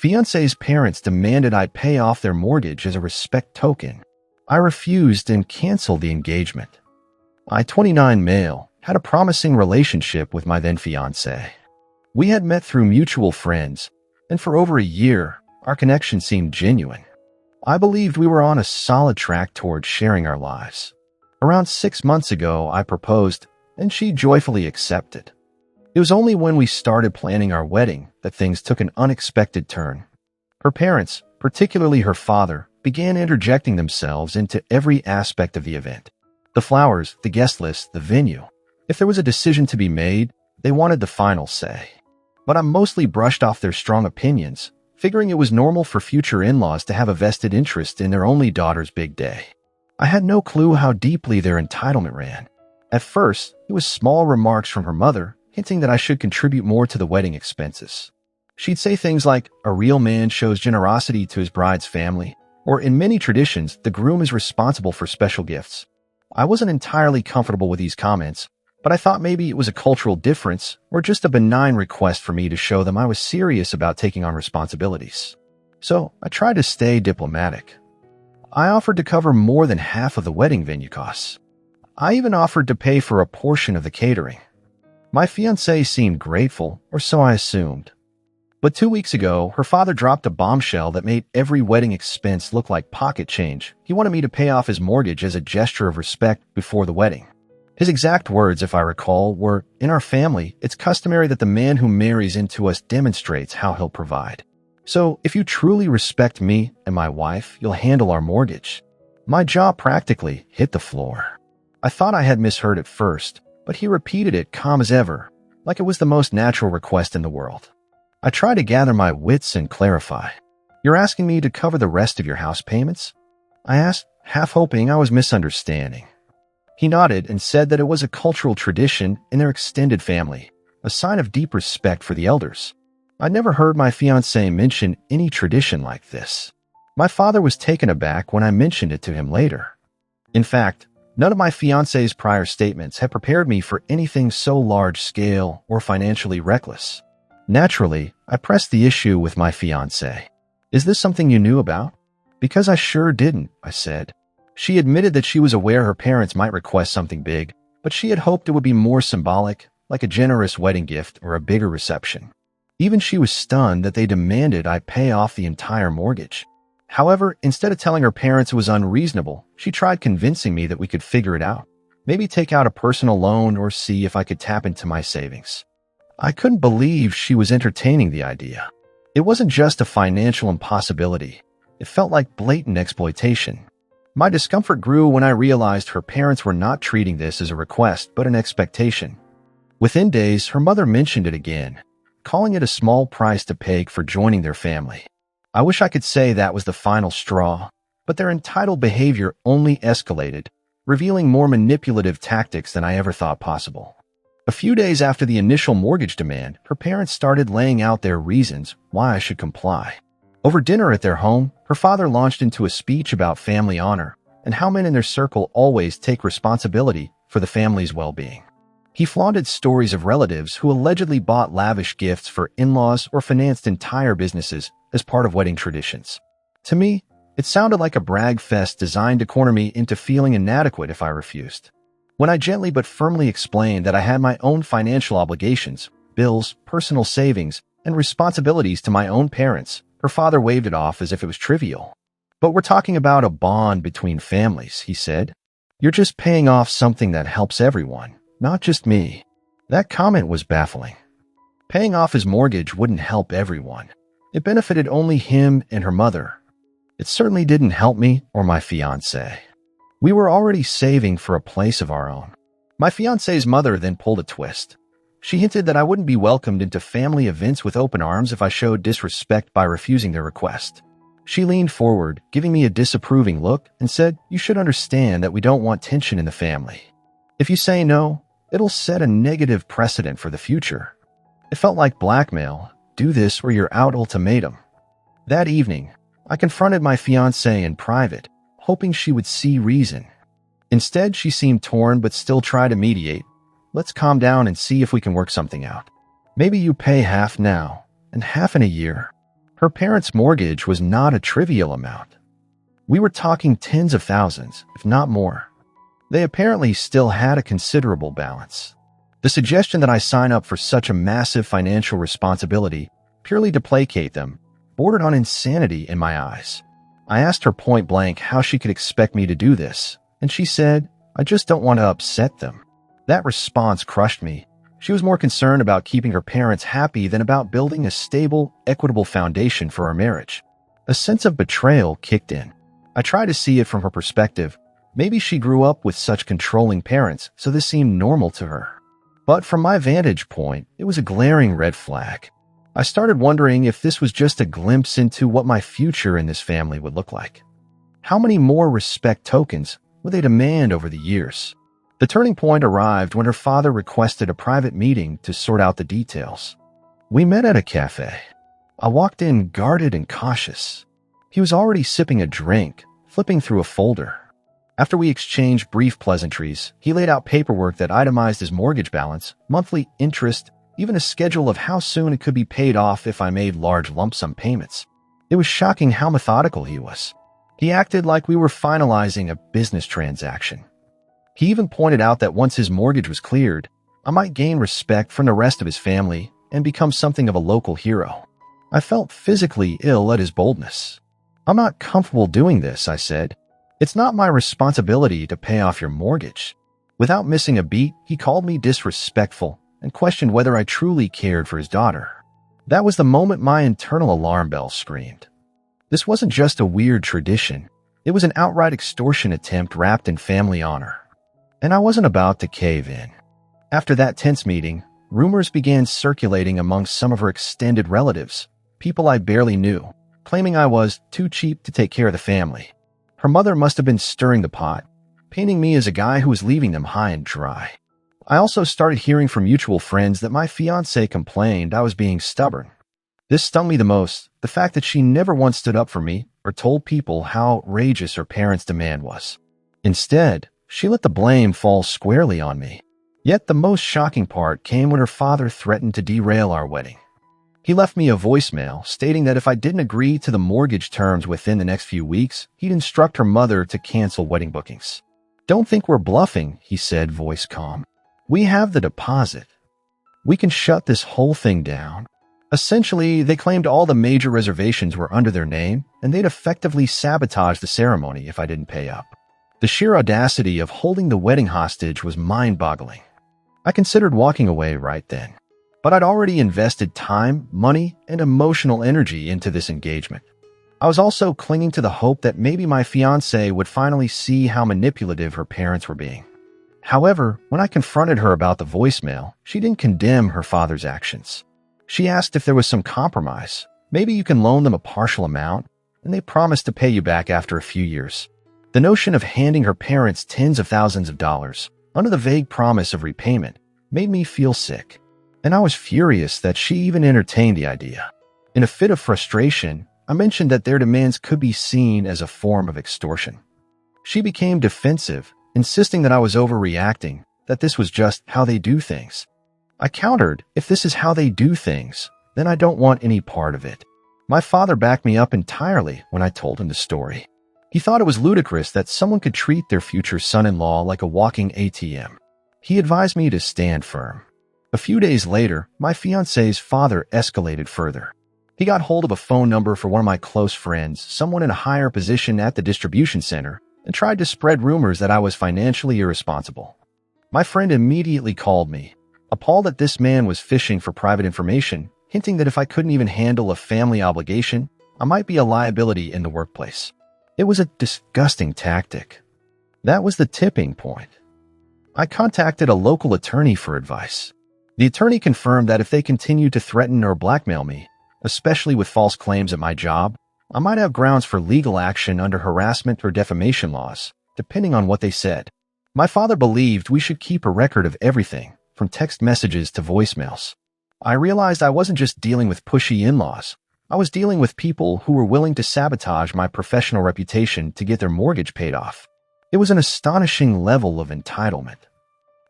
Fiancée's parents demanded I pay off their mortgage as a respect token. I refused and canceled the engagement. I, 29 male, had a promising relationship with my then fiancée. We had met through mutual friends, and for over a year, our connection seemed genuine. I believed we were on a solid track towards sharing our lives. Around 6 months ago, I proposed, and she joyfully accepted. It was only when we started planning our wedding that things took an unexpected turn. Her parents, particularly her father, began interjecting themselves into every aspect of the event. The flowers, the guest list, the venue. If there was a decision to be made, they wanted the final say. But I mostly brushed off their strong opinions, figuring it was normal for future in-laws to have a vested interest in their only daughter's big day. I had no clue how deeply their entitlement ran. At first, it was small remarks from her mother, hinting that I should contribute more to the wedding expenses. She'd say things like, "A real man shows generosity to his bride's family," or in many traditions, the groom is responsible for special gifts. I wasn't entirely comfortable with these comments, but I thought maybe it was a cultural difference or just a benign request for me to show them I was serious about taking on responsibilities. So I tried to stay diplomatic. I offered to cover more than half of the wedding venue costs. I even offered to pay for a portion of the catering. My fiancée seemed grateful, or so I assumed. But 2 weeks ago, her father dropped a bombshell that made every wedding expense look like pocket change. He wanted me to pay off his mortgage as a gesture of respect before the wedding. His exact words, if I recall, were, "In our family, it's customary that the man who marries into us demonstrates how he'll provide. So if you truly respect me and my wife, you'll handle our mortgage." My jaw practically hit the floor. I thought I had misheard at first, but he repeated it calm as ever, like it was the most natural request in the world. I tried to gather my wits and clarify. "You're asking me to cover the rest of your house payments?" I asked, half hoping I was misunderstanding. He nodded and said that it was a cultural tradition in their extended family, a sign of deep respect for the elders. I'd never heard my fiancé mention any tradition like this. My father was taken aback when I mentioned it to him later. In fact, none of my fiancé's prior statements had prepared me for anything so large-scale or financially reckless. Naturally, I pressed the issue with my fiancée. "Is this something you knew about?" "Because I sure didn't," I said. She admitted that she was aware her parents might request something big, but she had hoped it would be more symbolic, like a generous wedding gift or a bigger reception. Even she was stunned that they demanded I pay off the entire mortgage. However, instead of telling her parents it was unreasonable, she tried convincing me that we could figure it out. Maybe take out a personal loan or see if I could tap into my savings. I couldn't believe she was entertaining the idea. It wasn't just a financial impossibility. It felt like blatant exploitation. My discomfort grew when I realized her parents were not treating this as a request, but an expectation. Within days, her mother mentioned it again, calling it a small price to pay for joining their family. I wish I could say that was the final straw, but their entitled behavior only escalated, revealing more manipulative tactics than I ever thought possible. A few days after the initial mortgage demand, her parents started laying out their reasons why I should comply. Over dinner at their home, her father launched into a speech about family honor and how men in their circle always take responsibility for the family's well-being. He flaunted stories of relatives who allegedly bought lavish gifts for in-laws or financed entire businesses as part of wedding traditions. To me, it sounded like a brag fest designed to corner me into feeling inadequate if I refused. When I gently but firmly explained that I had my own financial obligations, bills, personal savings, and responsibilities to my own parents, her father waved it off as if it was trivial. "But we're talking about a bond between families," he said. "You're just paying off something that helps everyone, not just me." That comment was baffling. Paying off his mortgage wouldn't help everyone. It benefited only him and her mother. It certainly didn't help me or my fiancée. We were already saving for a place of our own. My fiancé's mother then pulled a twist. She hinted that I wouldn't be welcomed into family events with open arms if I showed disrespect by refusing their request. She leaned forward, giving me a disapproving look, and said, "You should understand that we don't want tension in the family. If you say no, it'll set a negative precedent for the future." It felt like blackmail. "Do this or you're out" ultimatum. That evening, I confronted my fiancée in private, hoping she would see reason. Instead, she seemed torn but still tried to mediate. "Let's calm down and see if we can work something out. Maybe you pay half now and half in a year." Her parents' mortgage was not a trivial amount. We were talking tens of thousands, if not more. They apparently still had a considerable balance. The suggestion that I sign up for such a massive financial responsibility, purely to placate them, bordered on insanity in my eyes. I asked her point blank how she could expect me to do this, and she said, "I just don't want to upset them." That response crushed me. She was more concerned about keeping her parents happy than about building a stable, equitable foundation for our marriage. A sense of betrayal kicked in. I tried to see it from her perspective. Maybe she grew up with such controlling parents, so this seemed normal to her. But from my vantage point, it was a glaring red flag. I started wondering if this was just a glimpse into what my future in this family would look like. How many more respect tokens would they demand over the years? The turning point arrived when her father requested a private meeting to sort out the details. We met at a cafe. I walked in guarded and cautious. He was already sipping a drink, flipping through a folder. After we exchanged brief pleasantries, he laid out paperwork that itemized his mortgage balance, monthly interest, even a schedule of how soon it could be paid off if I made large lump sum payments. It was shocking how methodical he was. He acted like we were finalizing a business transaction. He even pointed out that once his mortgage was cleared, I might gain respect from the rest of his family and become something of a local hero. I felt physically ill at his boldness. "I'm not comfortable doing this," I said. "It's not my responsibility to pay off your mortgage." Without missing a beat, he called me disrespectful and questioned whether I truly cared for his daughter. That was the moment my internal alarm bell screamed. This wasn't just a weird tradition. It was an outright extortion attempt wrapped in family honor. And I wasn't about to cave in. After that tense meeting, rumors began circulating among some of her extended relatives, people I barely knew, claiming I was too cheap to take care of the family. Her mother must have been stirring the pot, painting me as a guy who was leaving them high and dry. I also started hearing from mutual friends that my fiancée complained I was being stubborn. This stung me the most, the fact that she never once stood up for me or told people how outrageous her parents' demand was. Instead, she let the blame fall squarely on me. Yet the most shocking part came when her father threatened to derail our wedding. He left me a voicemail stating that if I didn't agree to the mortgage terms within the next few weeks, he'd instruct her mother to cancel wedding bookings. "Don't think we're bluffing," he said, voice calm. "We have the deposit. We can shut this whole thing down." Essentially, they claimed all the major reservations were under their name, and they'd effectively sabotage the ceremony if I didn't pay up. The sheer audacity of holding the wedding hostage was mind-boggling. I considered walking away right then, but I'd already invested time, money, and emotional energy into this engagement. I was also clinging to the hope that maybe my fiancée would finally see how manipulative her parents were being. However, when I confronted her about the voicemail, she didn't condemn her father's actions. She asked if there was some compromise. Maybe you can loan them a partial amount, and they promise to pay you back after a few years. The notion of handing her parents tens of thousands of dollars, under the vague promise of repayment, made me feel sick, and I was furious that she even entertained the idea. In a fit of frustration, I mentioned that their demands could be seen as a form of extortion. She became defensive, insisting that I was overreacting, that this was just how they do things. I countered, "If this is how they do things, then I don't want any part of it." My father backed me up entirely when I told him the story. He thought it was ludicrous that someone could treat their future son-in-law like a walking ATM. He advised me to stand firm. A few days later, my fiancé's father escalated further. He got hold of a phone number for one of my close friends, someone in a higher position at the distribution center, and tried to spread rumors that I was financially irresponsible. My friend immediately called me, appalled that this man was fishing for private information, hinting that if I couldn't even handle a family obligation, I might be a liability in the workplace. It was a disgusting tactic. That was the tipping point. I contacted a local attorney for advice. The attorney confirmed that if they continued to threaten or blackmail me, especially with false claims at my job, I might have grounds for legal action under harassment or defamation laws, depending on what they said. My father believed we should keep a record of everything, from text messages to voicemails. I realized I wasn't just dealing with pushy in-laws. I was dealing with people who were willing to sabotage my professional reputation to get their mortgage paid off. It was an astonishing level of entitlement.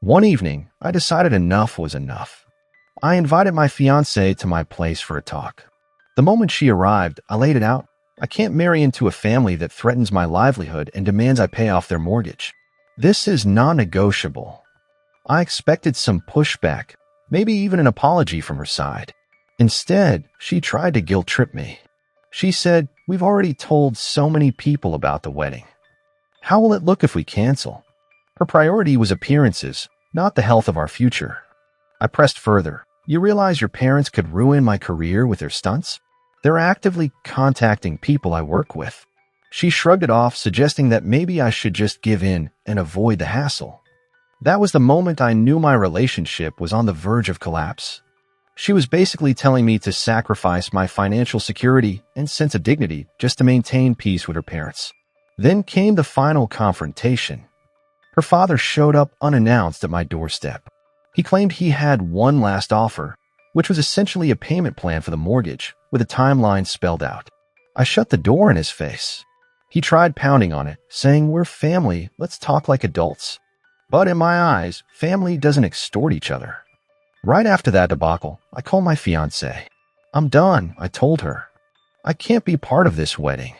One evening, I decided enough was enough. I invited my fiancée to my place for a talk. The moment she arrived, I laid it out. I can't marry into a family that threatens my livelihood and demands I pay off their mortgage. This is non-negotiable. I expected some pushback, maybe even an apology from her side. Instead, she tried to guilt-trip me. She said, "We've already told so many people about the wedding. How will it look if we cancel?" Her priority was appearances, not the health of our future. I pressed further. "You realize your parents could ruin my career with their stunts? They're actively contacting people I work with." She shrugged it off, suggesting that maybe I should just give in and avoid the hassle. That was the moment I knew my relationship was on the verge of collapse. She was basically telling me to sacrifice my financial security and sense of dignity just to maintain peace with her parents. Then came the final confrontation. Her father showed up unannounced at my doorstep. He claimed he had one last offer, which was essentially a payment plan for the mortgage, with a timeline spelled out. I shut the door in his face. He tried pounding on it, saying, "We're family, let's talk like adults." But in my eyes, family doesn't extort each other. Right after that debacle, I called my fiancée. "I'm done," I told her. "I can't be part of this wedding."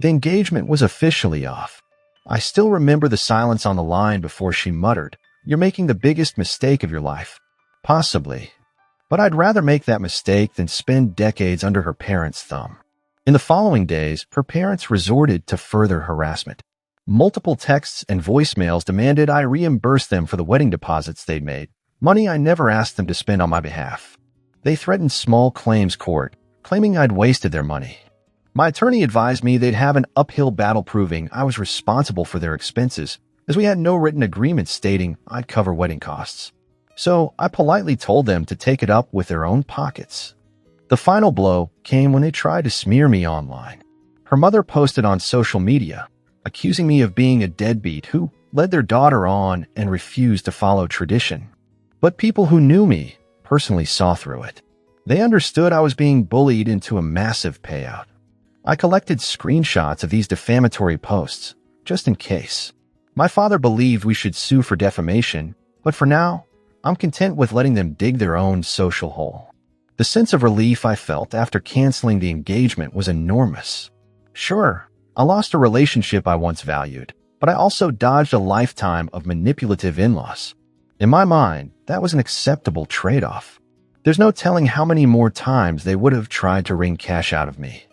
The engagement was officially off. I still remember the silence on the line before she muttered, "You're making the biggest mistake of your life." Possibly. But I'd rather make that mistake than spend decades under her parents' thumb. In the following days, her parents resorted to further harassment. Multiple texts and voicemails demanded I reimburse them for the wedding deposits they'd made, money I never asked them to spend on my behalf. They threatened small claims court, claiming I'd wasted their money. My attorney advised me they'd have an uphill battle proving I was responsible for their expenses, as we had no written agreement stating I'd cover wedding costs. So I politely told them to take it up with their own pockets. The final blow came when they tried to smear me online. Her mother posted on social media, accusing me of being a deadbeat who led their daughter on and refused to follow tradition. But people who knew me personally saw through it. They understood I was being bullied into a massive payout. I collected screenshots of these defamatory posts, just in case. My father believed we should sue for defamation, but for now, I'm content with letting them dig their own social hole. The sense of relief I felt after canceling the engagement was enormous. Sure, I lost a relationship I once valued, but I also dodged a lifetime of manipulative in-laws. In my mind, that was an acceptable trade-off. There's no telling how many more times they would have tried to wring cash out of me.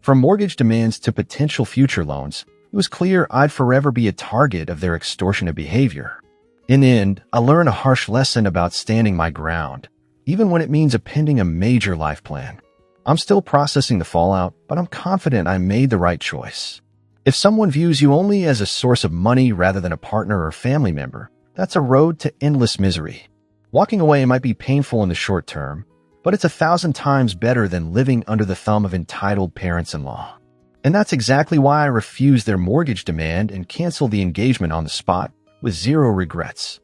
From mortgage demands to potential future loans, it was clear I'd forever be a target of their extortionate behavior. In the end, I learned a harsh lesson about standing my ground, even when it means appending a major life plan. I'm still processing the fallout, but I'm confident I made the right choice. If someone views you only as a source of money rather than a partner or family member, that's a road to endless misery. Walking away might be painful in the short term, but it's 1,000 times better than living under the thumb of entitled parents-in-law. And that's exactly why I refused their mortgage demand and canceled the engagement on the spot with zero regrets.